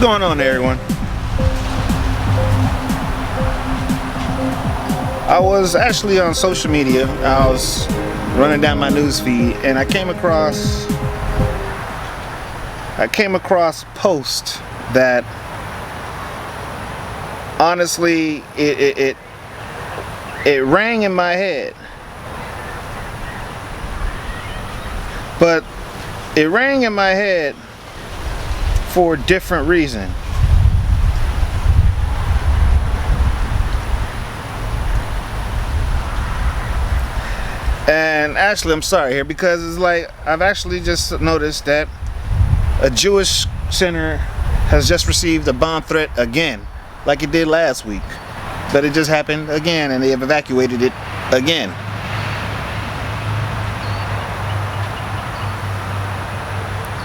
going on, everyone? I was actually on social media. I was running down my news feed, and I came across a post that honestly it rang in my head, but it rang in my head for a different reason. And actually, I'm sorry here, because it's like I've actually just noticed that a Jewish center has just received a bomb threat again, like it did last week. But it just happened again, and they have evacuated it again.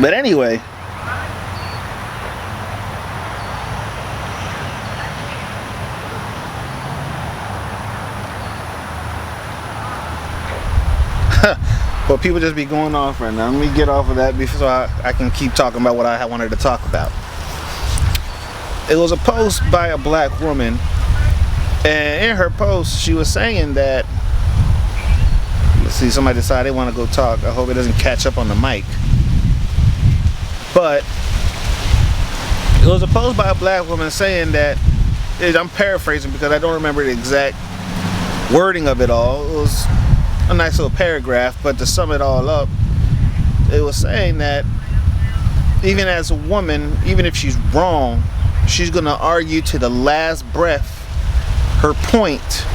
But anyway, but people just be going off right now. Let me get off of that before I can keep talking about what I wanted to talk about. It was a post by a black woman, and in her post she was saying that, let's see, somebody decided they want to go talk. I hope it doesn't catch up on the mic. But it was a post by a black woman saying that, I'm paraphrasing because I don't remember the exact wording of it all. It was a nice little paragraph, but to sum it all up, it was saying that even as a woman, even if she's wrong, she's gonna argue to the last breath her point,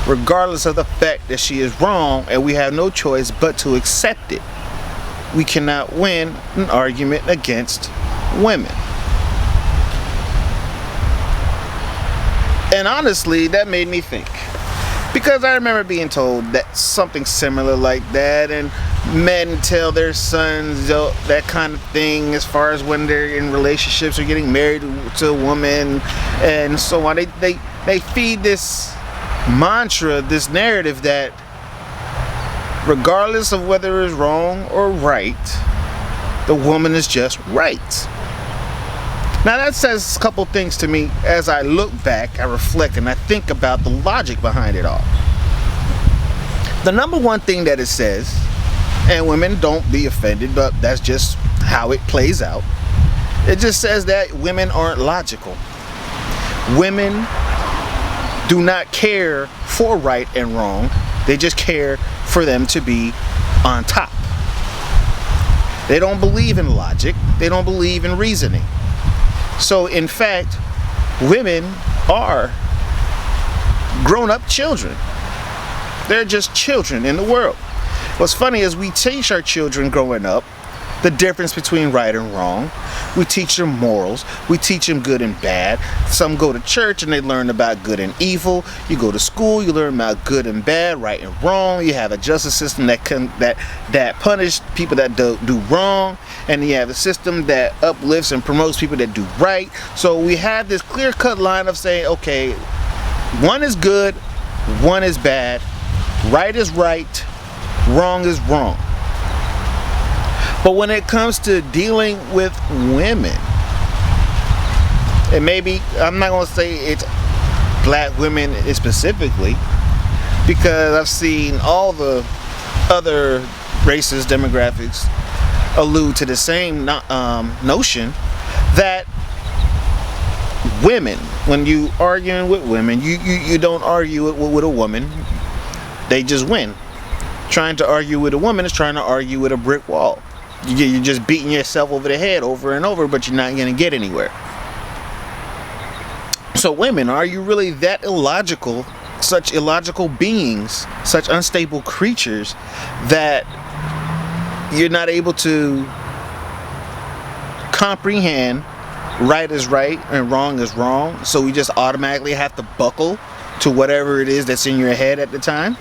regardless of the fact that she is wrong, and we have no choice but to accept it. We cannot win an argument against women. And honestly, that made me think. Because I remember being told that something similar like that, and men tell their sons that kind of thing as far as when they're in relationships or getting married to a woman and so on. They feed this mantra, this narrative that regardless of whether it's wrong or right, the woman is just right. Now that says a couple things to me as I look back, I reflect, and I think about the logic behind it all. The number one thing that it says, and women don't be offended, but that's just how it plays out. It just says that women aren't logical. Women do not care for right and wrong. They just care for them to be on top. They don't believe in logic. They don't believe in reasoning. So in fact, women are grown-up children. They're just children in the world. What's funny is we teach our children growing up the difference between right and wrong. We teach them morals. We teach them good and bad. Some go to church and they learn about good and evil. You go to school, you learn about good and bad, right and wrong. You have a justice system that punish people that do wrong, and you have a system that uplifts and promotes people that do right. So we have this clear-cut line of saying, okay, one is good, one is bad, right is right, wrong is wrong. But when it comes to dealing with women, and maybe, I'm not going to say it's black women specifically, because I've seen all the other races, demographics allude to the same notion that women, when you arguing with women, you don't argue with a woman, they just win. Trying to argue with a woman is trying to argue with a brick wall. You're just beating yourself over the head over and over, but you're not going to get anywhere. So women, are you really that illogical, such illogical beings, such unstable creatures, that you're not able to comprehend right is right and wrong is wrong, so we just automatically have to buckle to whatever it is that's in your head at the time?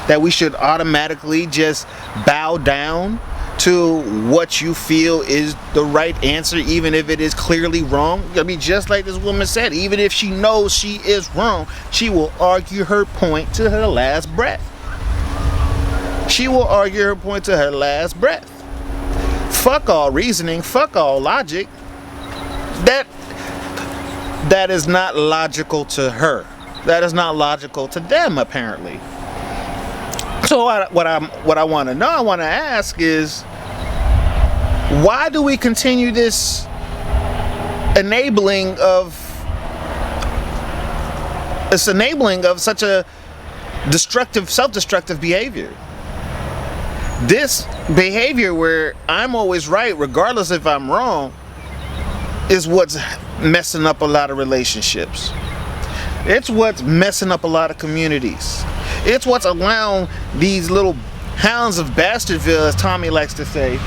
That we should automatically just bow down to what you feel is the right answer, even if it is clearly wrong? I mean, just like this woman said, even if she knows she is wrong, she will argue her point to her last breath. She will argue her point to her last breath. Fuck all reasoning, fuck all logic. That is not logical to her. That is not logical to them, apparently. So what I want to know, I want to ask is, why do we continue this enabling of such a self-destructive behavior? This behavior where I'm always right, regardless if I'm wrong, is what's messing up a lot of relationships. It's what's messing up a lot of communities. It's what's allowing these little hounds of Bastardville, as Tommy likes to say,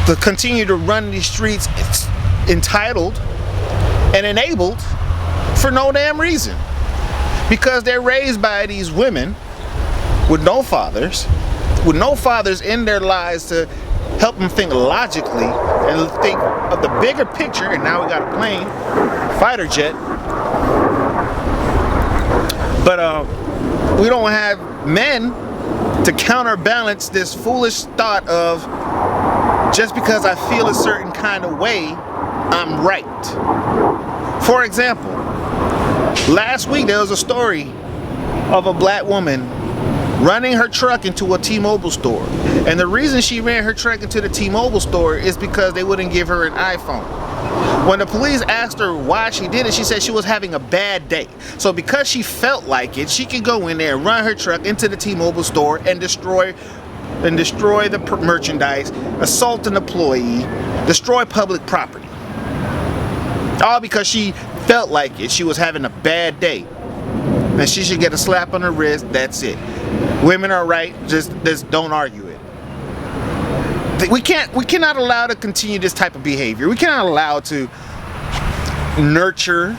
to continue to run these streets entitled and enabled for no damn reason. Because they're raised by these women with no fathers in their lives to help them think logically and think of the bigger picture. And now we got a plane, fighter jet. But we don't have men to counterbalance this foolish thought of, just because I feel a certain kind of way, I'm right. For example, last week there was a story of a black woman running her truck into a T-Mobile store. And the reason she ran her truck into the T-Mobile store is because they wouldn't give her an iPhone. When the police asked her why she did it, she said she was having a bad day. So because she felt like it, she could go in there and run her truck into the T-Mobile store and destroy the merchandise, assault an employee, destroy public property. All because she felt like it. She was having a bad day. And she should get a slap on her wrist. That's it. Women are right. Just don't argue it. We cannot allow to continue this type of behavior. We cannot allow to nurture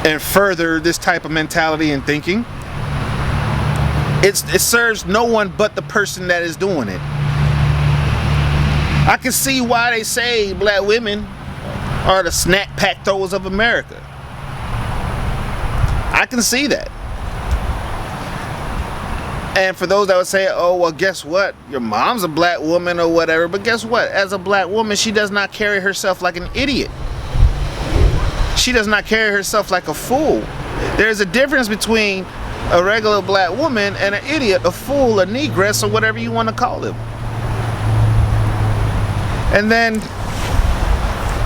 and further this type of mentality and thinking. It serves no one but the person that is doing it. I can see why they say black women are the snack pack throwers of America. I can see that. And for those that would say, oh, well, guess what? Your mom's a black woman or whatever. But guess what? As a black woman, she does not carry herself like an idiot. She does not carry herself like a fool. There's a difference between a regular black woman and an idiot, a fool, a negress, or whatever you want to call them. And then,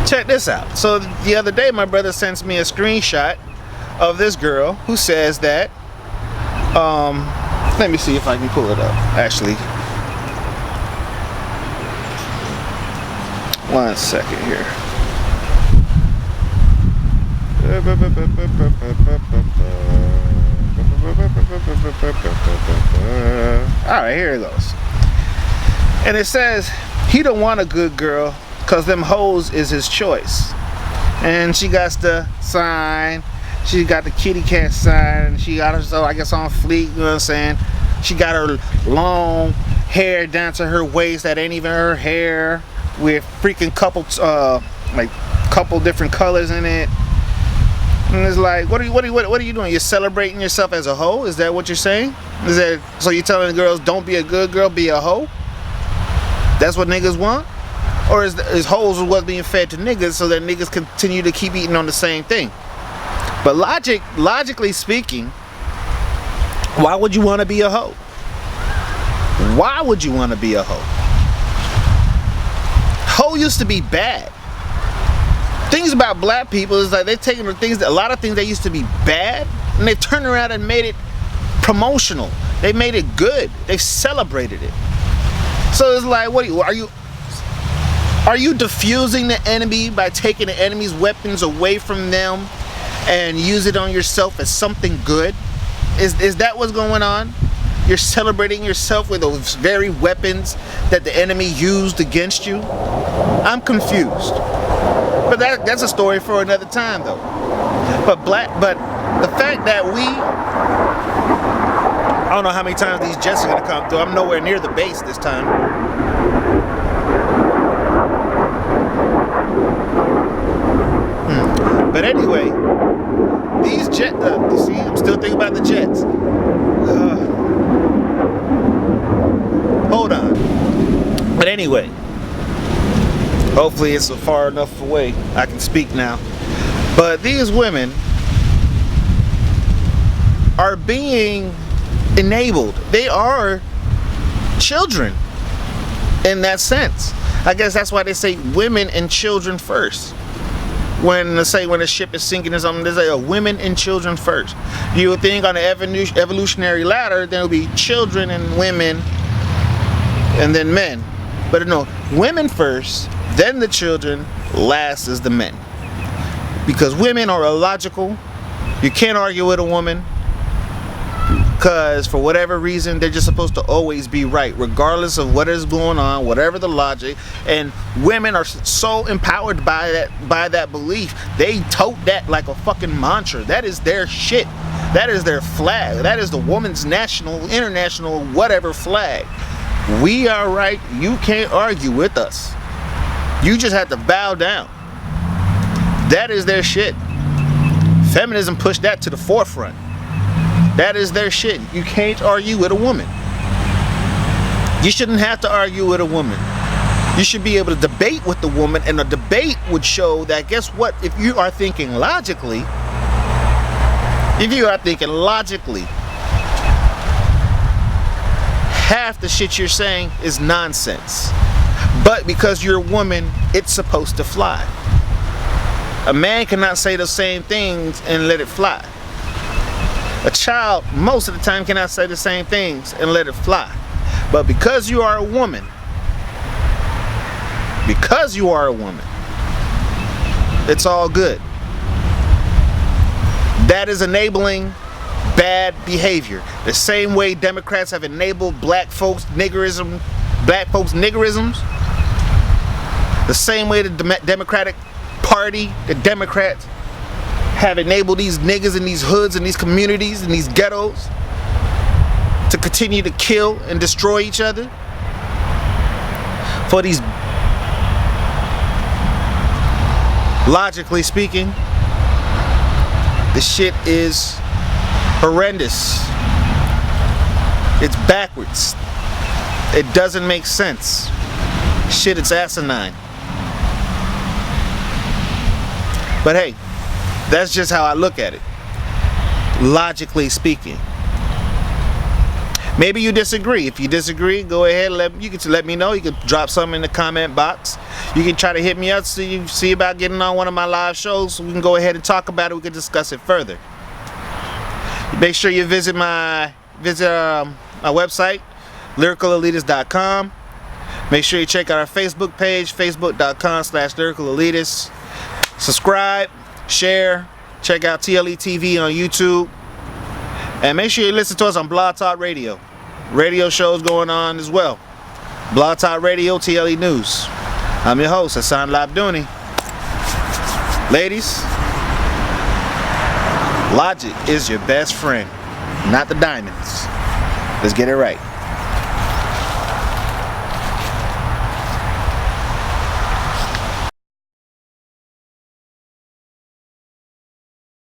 check this out. So the other day, my brother sends me a screenshot of this girl who says that, let me see if I can pull it up, actually. One second here. Alright, here it goes. And it says, he don't want a good girl, cause them hoes is his choice. And she got the sign. She got the kitty cat sign. She got herself, I guess, on fleek, you know what I'm saying? She got her long hair down to her waist that ain't even her hair, with freaking couple different colors in it. And it's like, what are you doing? You're celebrating yourself as a hoe? Is that what you're saying? Is that so you're telling the girls, don't be a good girl, be a hoe? That's what niggas want? Or is hoes what's being fed to niggas so that niggas continue to keep eating on the same thing? But logically speaking, why would you want to be a hoe? Why would you want to be a hoe? Hoe used to be bad. Things about black people is like they've taken a lot of things that used to be bad, and they've turned around and made it promotional. They made it good. They've celebrated it. So it's like, are you diffusing the enemy by taking the enemy's weapons away from them and use it on yourself as something good? Is that what's going on? You're celebrating yourself with those very weapons that the enemy used against you? I'm confused. But that's a story for another time, though. But the fact that I don't know how many times these jets are gonna come through. I'm nowhere near the base this time. But anyway, these jets, you see, I'm still thinking about the jets. Hold on. But anyway, Hopefully it's far enough away I can speak now. But these women are being enabled. They are children in that sense. I guess that's why they say women and children first. When they say when a ship is sinking or something, they say women and children first. You would think on the evolutionary ladder there would be children and women and then men. But no, women first, then the children, last is the men. Because women are illogical. You can't argue with a woman. Because for whatever reason, they're just supposed to always be right, regardless of what is going on, whatever the logic. And women are so empowered by that belief. They tote that like a fucking mantra. That is their shit. That is their flag. That is the woman's national, international, whatever flag. We are right. You can't argue with us. You just have to bow down. That is their shit. Feminism pushed that to the forefront. That is their shit. You can't argue with a woman. You shouldn't have to argue with a woman. You should be able to debate with the woman, and a debate would show that, guess what, if you are thinking logically, half the shit you're saying is nonsense. But because you're a woman, it's supposed to fly. A man cannot say the same things and let it fly. A child, most of the time, cannot say the same things and let it fly. But because you are a woman, it's all good. That is enabling bad behavior. The same way Democrats have enabled black folks niggerisms, the same way the Democratic Party, the Democrats, have enabled these niggas in these hoods and these communities and these ghettos to continue to kill and destroy each other for these, logically speaking, the shit is horrendous. It's backwards. It doesn't make sense. Shit, it's asinine. But hey, that's just how I look at it, logically speaking. Maybe you disagree. If you disagree, go ahead. You can let me know. You can drop something in the comment box. You can try to hit me up, see about getting on one of my live shows, so we can go ahead and talk about it. We can discuss it further. Make sure you visit my website, lyricalalitist.com. Make sure you check out our Facebook page, facebook.com/lyricalalitist. Subscribe, share, check out TLE TV on YouTube, and make sure you listen to us on Blog Talk Radio. Radio shows going on as well. Blog Talk Radio, TLE News. I'm your host, Hassan Labdouni. Ladies, logic is your best friend, not the diamonds. Let's get it right.